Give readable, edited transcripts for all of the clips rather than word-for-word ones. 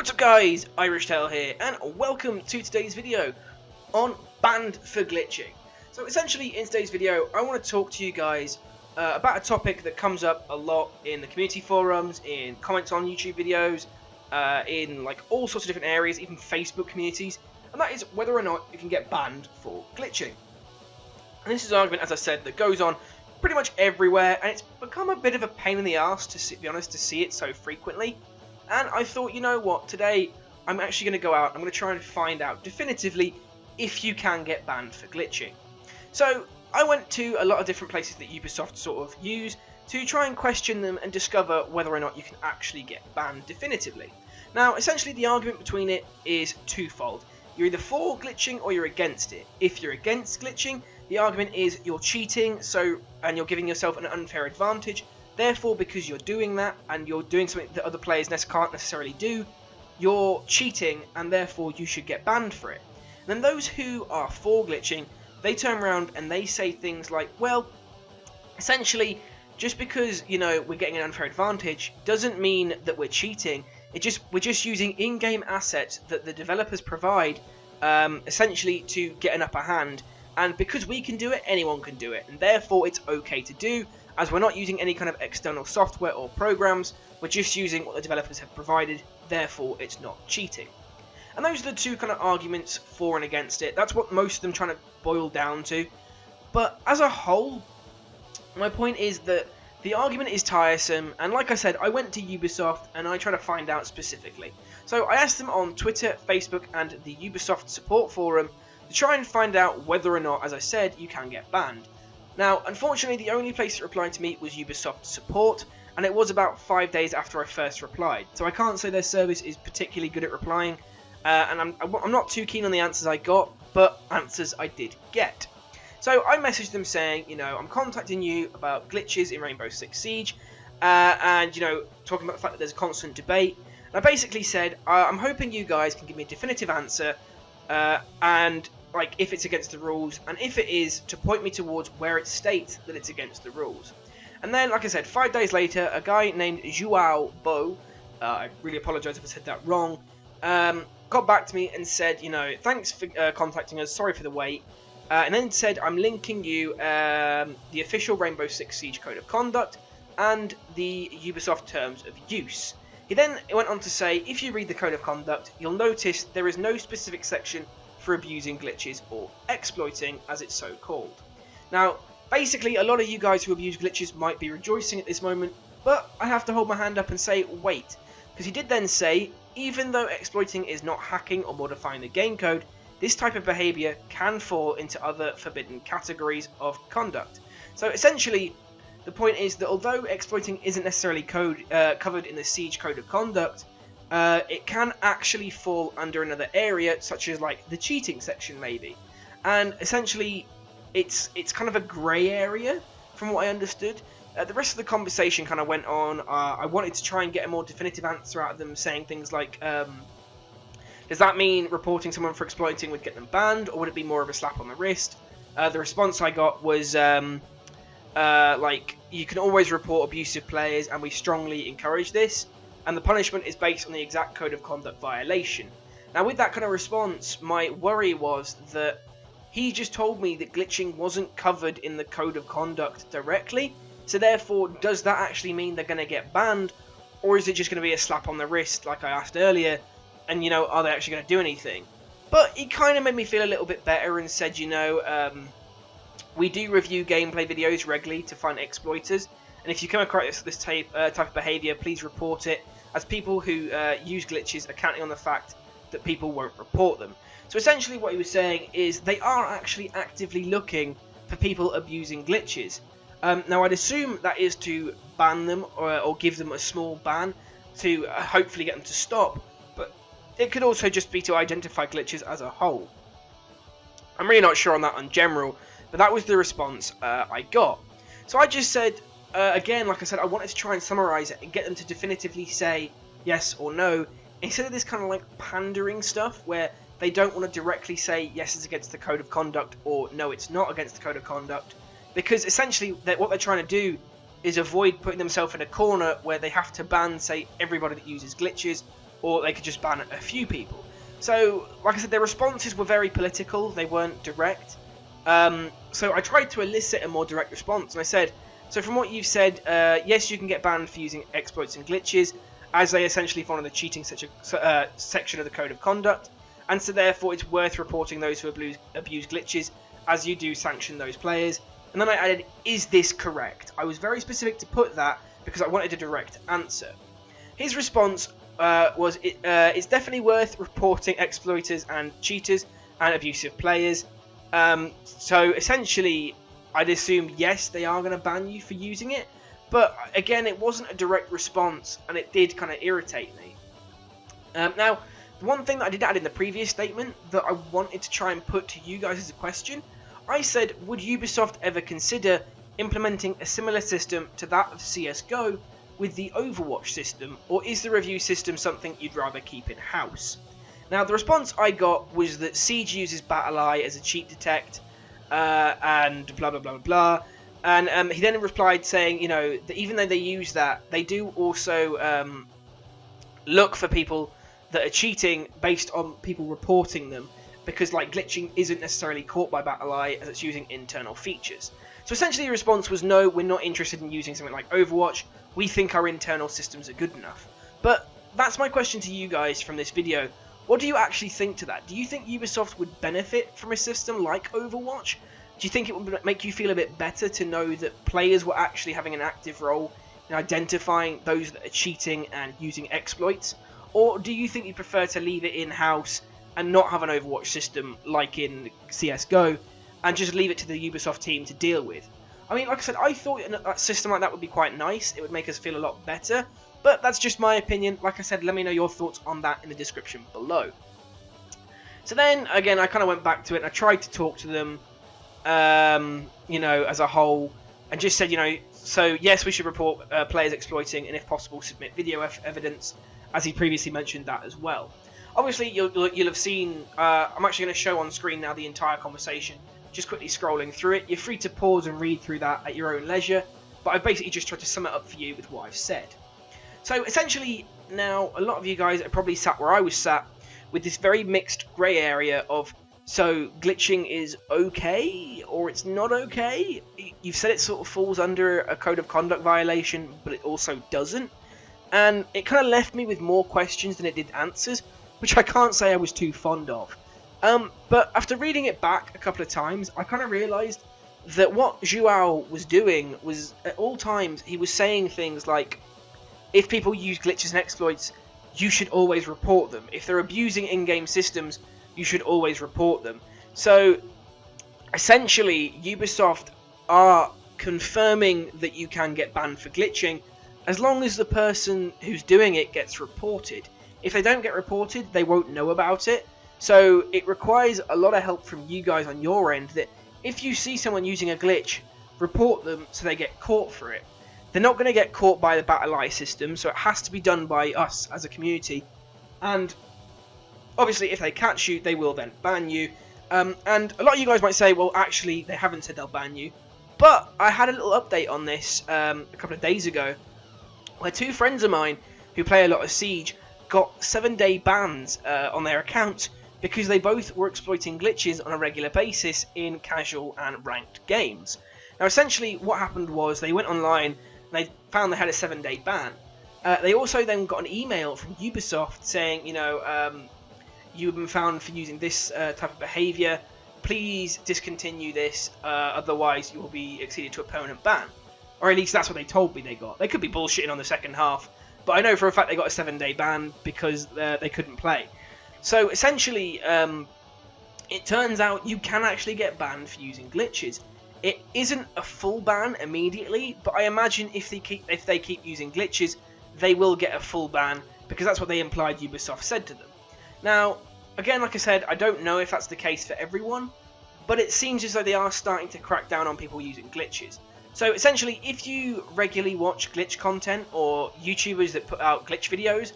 What's up guys, Irishtail here, and welcome to today's video on Banned for Glitching. So essentially in today's video I want to talk to you guys about a topic that comes up a lot in the community forums, in comments on YouTube videos, in like all sorts of different areas, even Facebook communities, and that is whether or not you can get banned for glitching. And this is an argument, as I said, that goes on pretty much everywhere, and it's become a bit of a pain in the arse, to be honest, to see it so frequently. And I thought, you know what, today I'm actually going to go out, I'm going to try and find out definitively if you can get banned for glitching. So I went to a lot of different places that Ubisoft sort of use to try and question them and discover whether or not you can actually get banned definitively. Now essentially the argument between it is twofold. You're either for glitching or you're against it. If you're against glitching, the argument is you're cheating, and you're giving yourself an unfair advantage. Therefore, because you're doing that, and you're doing something that other players can't necessarily do, you're cheating, and therefore you should get banned for it. And then those who are for glitching, they turn around and they say things like, well, essentially, just because, you know, we're getting an unfair advantage, doesn't mean that we're cheating. We're just using in-game assets that the developers provide, essentially to get an upper hand. And because we can do it, anyone can do it, and therefore it's okay to do, as we're not using any kind of external software or programs, we're just using what the developers have provided, therefore it's not cheating. And those are the two kind of arguments for and against it. That's what most of them trying to boil down to. But as a whole, my point is that the argument is tiresome, and like I said, I went to Ubisoft and I tried to find out specifically. So I asked them on Twitter, Facebook and the Ubisoft support forum to try and find out whether or not, as I said, you can get banned. Now, unfortunately, the only place that replied to me was Ubisoft support, and it was about 5 days after I first replied. So I can't say their service is particularly good at replying, and I'm not too keen on the answers I got, but answers I did get. So I messaged them saying, you know, I'm contacting you about glitches in Rainbow Six Siege, and, you know, talking about the fact that there's a constant debate. And I basically said, I'm hoping you guys can give me a definitive answer, and like if it's against the rules, and if it is, to point me towards where it states that it's against the rules. And then, like I said, 5 days later, a guy named Joao Bo, I really apologise if I said that wrong, got back to me and said, you know, thanks for contacting us, sorry for the wait, and then said, I'm linking you the official Rainbow Six Siege Code of Conduct and the Ubisoft Terms of Use. He then went on to say, if you read the Code of Conduct, you'll notice there is no specific section for abusing glitches or exploiting, as it's so called. Now, basically, a lot of you guys who abuse glitches might be rejoicing at this moment, but I have to hold my hand up and say, wait, because he did then say, even though exploiting is not hacking or modifying the game code, this type of behaviour can fall into other forbidden categories of conduct. So essentially, the point is that although exploiting isn't necessarily covered in the Siege Code of Conduct, it can actually fall under another area, such as like the cheating section maybe. And essentially, it's kind of a grey area from what I understood. The rest of the conversation kind of went on. I wanted to try and get a more definitive answer out of them, saying things like, does that mean reporting someone for exploiting would get them banned, or would it be more of a slap on the wrist? The response I got was, like, you can always report abusive players, and we strongly encourage this. And the punishment is based on the exact code of conduct violation. Now, with that kind of response, my worry was that he just told me that glitching wasn't covered in the code of conduct directly, so therefore, does that actually mean they're going to get banned, or is it just going to be a slap on the wrist, like I asked earlier, and, you know, are they actually going to do anything? But he kind of made me feel a little bit better and said, you know, we do review gameplay videos regularly to find exploiters, and if you come across this type of behaviour, please report it, as people who use glitches are counting on the fact that people won't report them. So essentially what he was saying is they are actually actively looking for people abusing glitches. Now I'd assume that is to ban them or give them a small ban to hopefully get them to stop, but it could also just be to identify glitches as a whole. I'm really not sure on that in general, but that was the response I got. So I just said, again, like I said, I wanted to try and summarise it and get them to definitively say yes or no, instead of this kind of like pandering stuff where they don't want to directly say yes, it's against the code of conduct, or no, it's not against the code of conduct, because essentially what they're trying to do is avoid putting themselves in a corner where they have to ban, say, everybody that uses glitches, or they could just ban a few people. So, like I said, their responses were very political, they weren't direct. So I tried to elicit a more direct response, and I said, so from what you've said, yes, you can get banned for using exploits and glitches, as they essentially fall in the cheating section of the Code of Conduct, and so therefore it's worth reporting those who abuse glitches, as you do sanction those players. And then I added, is this correct? I was very specific to put that, because I wanted a direct answer. His response was, it's definitely worth reporting exploiters and cheaters and abusive players. So essentially, I'd assume yes, they are going to ban you for using it, but again, it wasn't a direct response, and it did kind of irritate me. Now, the one thing that I did add in the previous statement that I wanted to try and put to you guys as a question, I said, would Ubisoft ever consider implementing a similar system to that of CSGO with the Overwatch system, or is the review system something you'd rather keep in-house? Now, the response I got was that Siege uses BatTleEye as a cheat detect, and blah blah blah blah. And he then replied saying, you know, that even though they use that, they do also look for people that are cheating based on people reporting them, because like glitching isn't necessarily caught by BatTleEye as it's using internal features. So essentially the response was, no, we're not interested in using something like Overwatch. We think our internal systems are good enough. But that's my question to you guys from this video. What do you actually think to that? Do you think Ubisoft would benefit from a system like Overwatch? Do you think it would make you feel a bit better to know that players were actually having an active role in identifying those that are cheating and using exploits? Or do you think you prefer to leave it in-house and not have an Overwatch system like in CSGO and just leave it to the Ubisoft team to deal with? I mean, like I said, I thought a system like that would be quite nice. It would make us feel a lot better. But that's just my opinion. Like I said, let me know your thoughts on that in the description below. So then, again, I kind of went back to it and I tried to talk to them, you know, as a whole, and just said, you know, so yes, we should report players exploiting, and if possible, submit video evidence, as he previously mentioned that as well. Obviously, you'll have seen, I'm actually going to show on screen now the entire conversation, just quickly scrolling through it. You're free to pause and read through that at your own leisure, but I've basically just tried to sum it up for you with what I've said. So essentially, now, a lot of you guys are probably sat where I was sat, with this very mixed grey area of, so glitching is okay, or it's not okay? You've said it sort of falls under a code of conduct violation, but it also doesn't. And it kind of left me with more questions than it did answers, which I can't say I was too fond of. But after reading it back a couple of times, I kind of realised that what Joao was doing was, at all times, he was saying things like, if people use glitches and exploits, you should always report them. If they're abusing in-game systems, you should always report them. So, essentially, Ubisoft are confirming that you can get banned for glitching, as long as the person who's doing it gets reported. If they don't get reported, they won't know about it. So, it requires a lot of help from you guys on your end, that if you see someone using a glitch, report them so they get caught for it. They're not going to get caught by the BatTleEye system, so it has to be done by us as a community. And obviously, if they catch you, they will then ban you. And a lot of you guys might say, well, actually, they haven't said they'll ban you. But I had a little update on this a couple of days ago, where two friends of mine who play a lot of Siege got 7-day bans on their accounts because they both were exploiting glitches on a regular basis in casual and ranked games. Now, essentially, what happened was they went online, they found they had a 7-day ban. They also then got an email from Ubisoft saying, you know, you've been found for using this type of behaviour. Please discontinue this, otherwise you will be acceded to a permanent ban. Or at least that's what they told me they got. They could be bullshitting on the second half, but I know for a fact they got a 7-day ban because they couldn't play. So essentially, it turns out you can actually get banned for using glitches. It isn't a full ban immediately, but I imagine if they keep using glitches, they will get a full ban, because that's what they implied Ubisoft said to them. Now, again, like I said, I don't know if that's the case for everyone, but it seems as though they are starting to crack down on people using glitches. So essentially, if you regularly watch glitch content or YouTubers that put out glitch videos,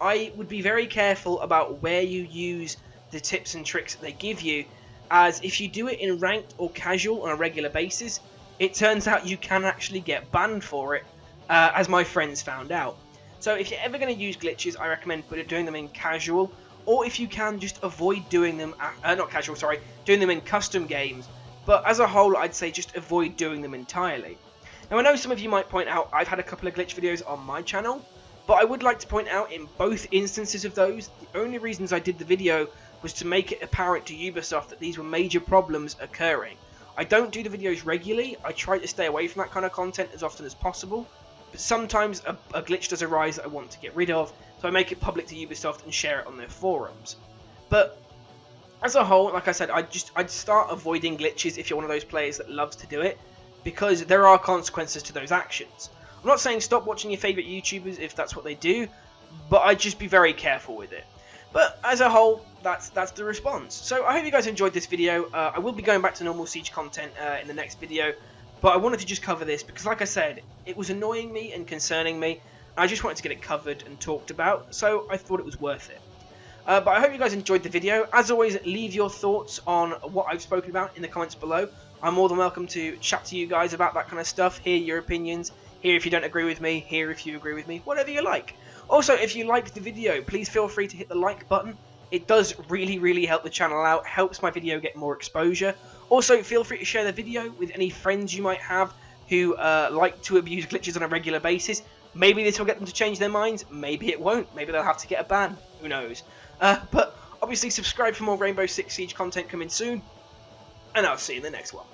I would be very careful about where you use the tips and tricks that they give you, as if you do it in ranked or casual on a regular basis, it turns out you can actually get banned for it, as my friends found out. So if you're ever going to use glitches, I recommend doing them in casual, or if you can, just avoid doing them, not casual, sorry, doing them in custom games. But as a whole, I'd say just avoid doing them entirely. Now I know some of you might point out I've had a couple of glitch videos on my channel, but I would like to point out in both instances of those, the only reasons I did the video was to make it apparent to Ubisoft that these were major problems occurring. I don't do the videos regularly, I try to stay away from that kind of content as often as possible, but sometimes a glitch does arise that I want to get rid of, so I make it public to Ubisoft and share it on their forums. But as a whole, like I said, I'd start avoiding glitches if you're one of those players that loves to do it, because there are consequences to those actions. I'm not saying stop watching your favourite YouTubers if that's what they do, but I'd just be very careful with it. But as a whole, that's the response. So I hope you guys enjoyed this video. I will be going back to normal Siege content in the next video, but I wanted to just cover this because, like I said, it was annoying me and concerning me. I just wanted to get it covered and talked about, so I thought it was worth it. But I hope you guys enjoyed the video. As always, leave your thoughts on what I've spoken about in the comments below. I'm more than welcome to chat to you guys about that kind of stuff, hear your opinions, hear if you don't agree with me, hear if you agree with me, whatever you like. Also, if you liked the video, please feel free to hit the like button. It does really help the channel out, helps my video get more exposure. Also, feel free to share the video with any friends you might have who like to abuse glitches on a regular basis. Maybe this will get them to change their minds, maybe it won't, maybe they'll have to get a ban, who knows. But obviously subscribe for more Rainbow Six Siege content coming soon, and I'll see you in the next one.